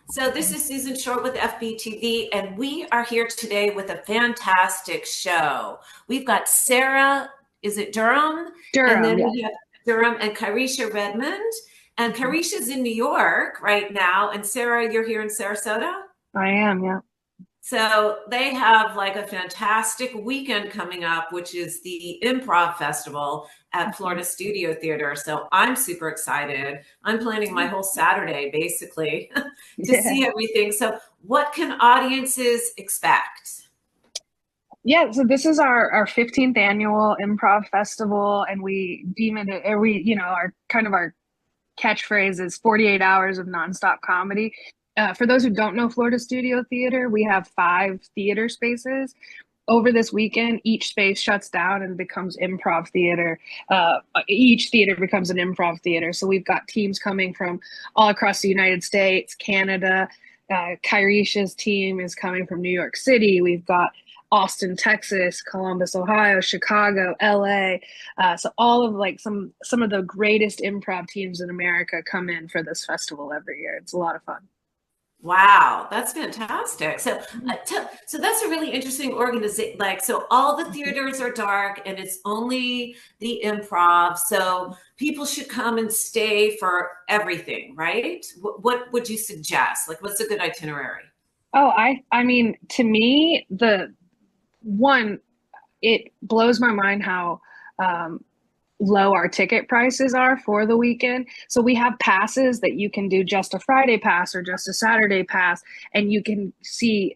So this is Susan Short with FBTV, and we are here today with a fantastic show. We've got Sarah, is it Durham? And Durham, then yeah. we have Durham and Kiresha Redmond. And Mhm. Kiresha's in New York right now, and Sarah, you're here in Sarasota? I am, yeah. So they have like a fantastic weekend coming up, which is the Improv Festival at Mhm. Florida Studio Theater. So I'm super excited. I'm planning my whole Saturday basically to Yeah. see everything. So, what can audiences expect? Yeah, so this is our 15th annual improv festival, and we deem it our our catchphrase is 48 hours of nonstop comedy. For those who don't know Florida Studio Theater, we have 5 theater spaces. Over this weekend, each space shuts down and becomes improv theater. Each theater becomes an improv theater. So we've got teams coming from all across the United States, Canada. Kiresha's team is coming from New York City. We've got Austin, Texas, Columbus, Ohio, Chicago, LA. So all of like some of the greatest improv teams in America come in for this festival every year. It's a lot of fun. Wow, that's fantastic. So that's a really interesting organization. Like, so all the theaters are dark and it's only the improv. So people should come and stay for everything, right? What would you suggest? Like, what's a good itinerary? Oh, I mean, to me, the one, it blows my mind how um, low our ticket prices are for the weekend. So we have passes that you can do just a Friday pass or just a Saturday pass, and you can see,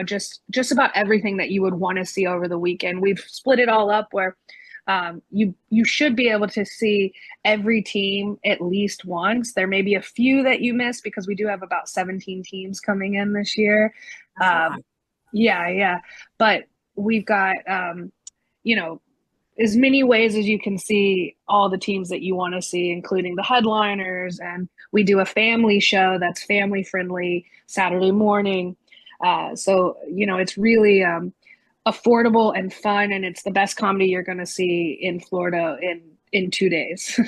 just about everything that you would want to see over the weekend. We've split it all up where you should be able to see every team at least once. There may be a few that you miss because we do have about 17 teams coming in this year. That's a lot. Um, yeah, yeah. But we've got, you know, as many ways as you can see all the teams that you want to see, including the headliners. And we do a family show that's family friendly Saturday morning. It's really affordable and fun, and it's the best comedy you're going to see in Florida in 2 days.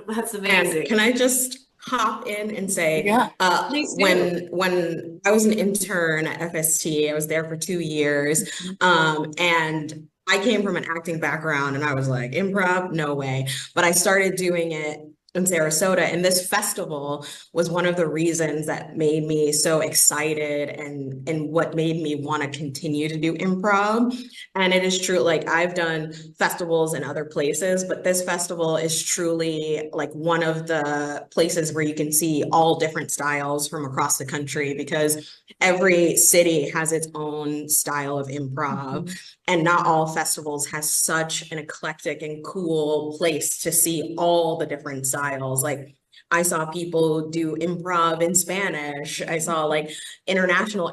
That's And amazing. can I just hop in and say, Yeah. Please do. when I was an intern at FST, I was there for 2 years, and I came from an acting background, and I was like, improv, no way. But I started doing it in Sarasota, and this festival was one of the reasons that made me so excited and what made me want to continue to do improv. And it is true, like I've done festivals in other places, but this festival is truly like one of the places where you can see all different styles from across the country because every city has its own style of improv, Mhm. and not all festivals has such an eclectic and cool place to see all the different styles. Like I saw people do improv in Spanish. I saw like international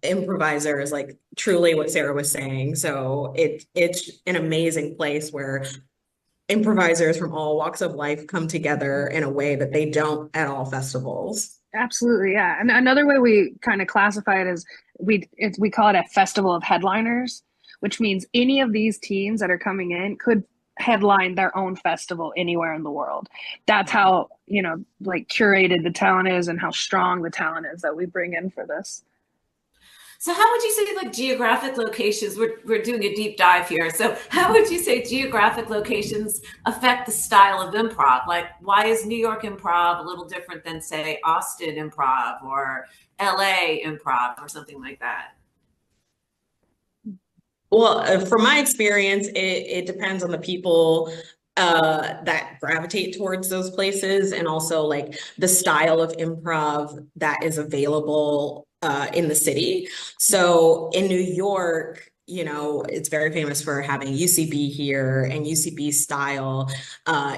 improvisers, like truly what Sarah was saying. So it's an amazing place where improvisers from all walks of life come together in a way that they don't at all festivals. Absolutely, yeah. And another way we kind of classify it is we call it a festival of headliners, which means any of these teams that are coming in could headline their own festival anywhere in the world. That's how, like curated the talent is and how strong the talent is that we bring in for this. So how would you say like geographic locations, we're doing a deep dive here. So how would you say geographic locations affect the style of improv? Like why is New York improv a little different than say Austin improv or LA improv or something like that? Well, from my experience, it depends on the people that gravitate towards those places and also like the style of improv that is available in the city. So in New York, it's very famous for having UCB here, and UCB style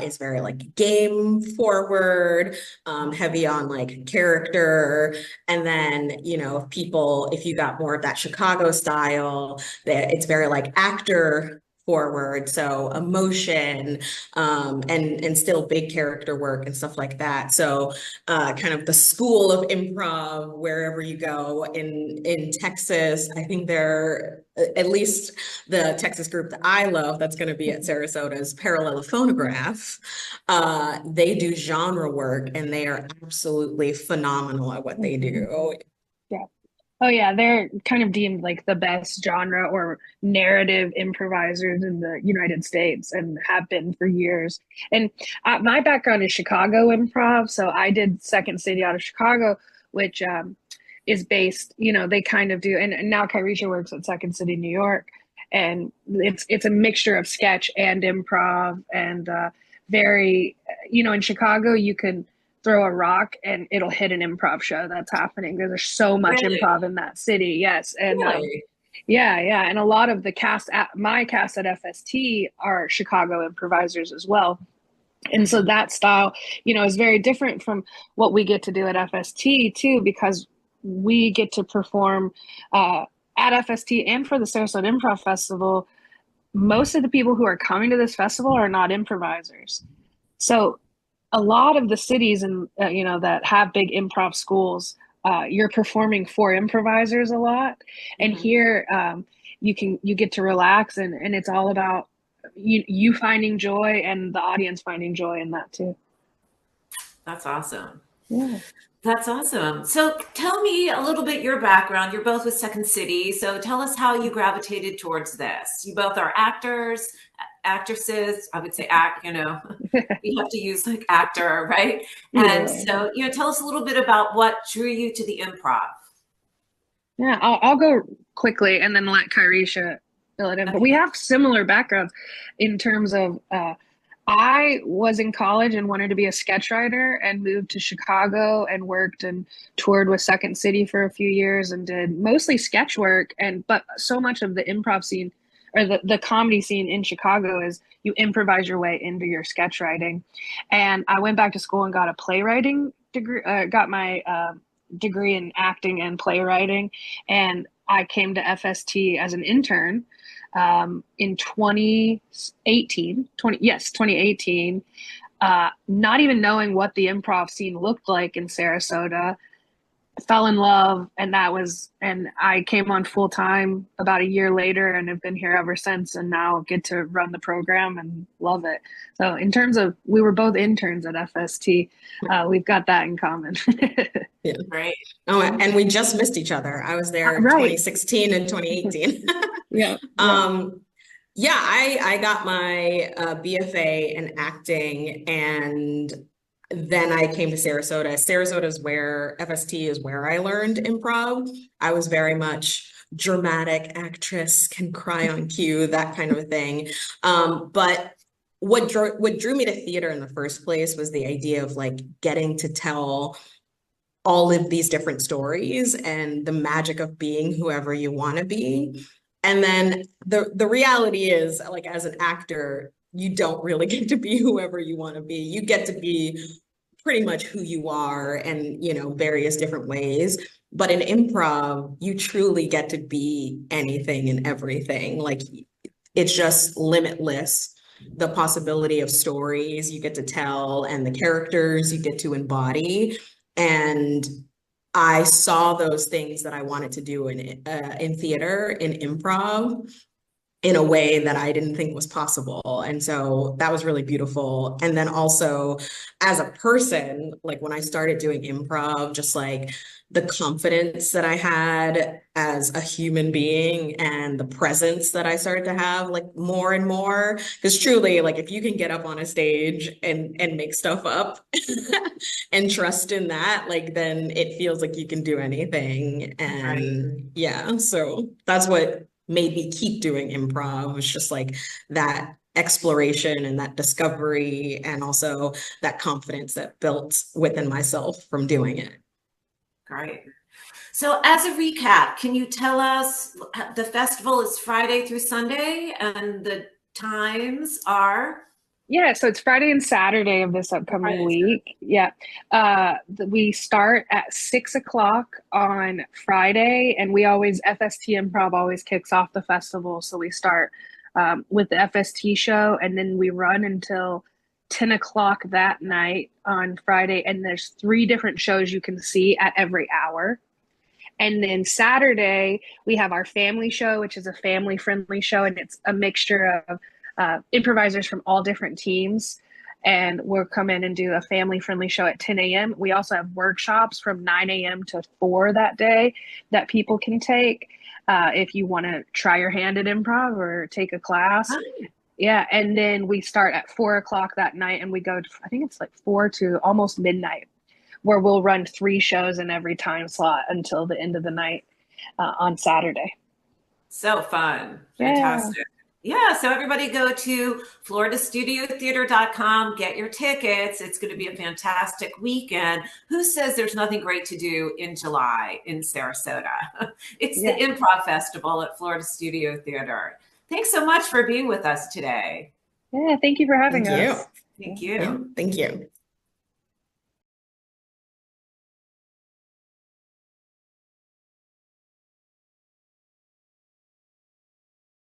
is very like game forward, heavy on like character. And then, if you got more of that Chicago style, that it's very like actor forward. So emotion, and still big character work and stuff like that. So kind of the school of improv, wherever you go in Texas, I think they're at least the Texas group that I love that's going to be at Sarasota's Parallelophonograph. They do genre work and they are absolutely phenomenal at what they do. Yeah. Oh yeah, they're kind of deemed like the best genre or narrative improvisers in the United States and have been for years. And my background is Chicago improv, so I did Second City out of Chicago, which is based, they kind of do, and now Kiresha works at Second City, New York, and it's a mixture of sketch and improv, and very, in Chicago you can throw a rock and it'll hit an improv show that's happening. There's so much Really? improv in that city. Yes. And Really? yeah. And a lot of the cast at my cast at FST are Chicago improvisers as well. And so that style, is very different from what we get to do at FST too, because we get to perform at FST and for the Sarasota Improv Festival. Most of the people who are coming to this festival are not improvisers. So a lot of the cities and that have big improv schools, you're performing for improvisers a lot, and here you get to relax, and it's all about you finding joy and the audience finding joy in that too. That's awesome. Yeah. That's awesome. So tell me a little bit your background. You're both with Second City. So tell us how you gravitated towards this. You both are actors, actresses. I would say you have to use like actor, right? And so, tell us a little bit about what drew you to the improv. Yeah, I'll go quickly and then let Kiresha fill it in. But we have similar backgrounds in terms of I was in college and wanted to be a sketch writer and moved to Chicago and worked and toured with Second City for a few years and did mostly sketch work. But so much of the improv scene or the comedy scene in Chicago is you improvise your way into your sketch writing. And I went back to school and got a playwriting degree, got my degree in acting and playwriting. And I came to FST as an intern in 2018, not even knowing what the improv scene looked like in Sarasota. Fell in love, and I came on full time about a year later and have been here ever since, and now get to run the program and love it. So in terms of, we were both interns at FST, we've got that in common. Yeah. Great. Oh, and we just missed each other. I was there in 2016 and 2018. Yeah. I got my BFA in acting, and then I came to Sarasota. Sarasota is where FST is where I learned improv. I was very much dramatic actress, can cry on cue, that kind of a thing. But what drew me to theater in the first place was the idea of like getting to tell all of these different stories and the magic of being whoever you want to be. And then the reality is, like, as an actor, you don't really get to be whoever you want to be. You get to be pretty much who you are and, various different ways. But in improv, you truly get to be anything and everything. Like, it's just limitless, the possibility of stories you get to tell and the characters you get to embody. And I saw those things that I wanted to do in theater, in improv, in a way that I didn't think was possible. And so that was really beautiful. And then also as a person, like when I started doing improv, just like the confidence that I had as a human being and the presence that I started to have like more and more, because truly, like if you can get up on a stage and make stuff up and trust in that, like then it feels like you can do anything. And so that's what made me keep doing improv, was just like that exploration and that discovery, and also that confidence that built within myself from doing it. Great. So as a recap, can you tell us, the festival is Friday through Sunday and the times are? Yeah, so it's Friday and Saturday of this upcoming week. Yeah. We start at 6:00 on Friday, and FST Improv always kicks off the festival. So we start with the FST show, and then we run until 10 o'clock that night on Friday. And there's 3 different shows you can see at every hour. And then Saturday, we have our family show, which is a family friendly show. And it's a mixture of improvisers from all different teams. And we'll come in and do a family friendly show at 10 a.m. We also have workshops from 9 a.m. to 4 that day that people can take if you want to try your hand at improv or take a class. Yeah. And then we start at 4 o'clock that night and we go to, I think it's like 4 to almost midnight, where we'll run 3 shows in every time slot until the end of the night on Saturday. So fun. Fantastic. Yeah. So everybody go to floridastudiotheater.com, get your tickets. It's going to be a fantastic weekend. Who says there's nothing great to do in July in Sarasota? It's the Improv Festival at Florida Studio Theater. Thanks so much for being with us today. Yeah. Thank you for having us. Thank you. Thank you.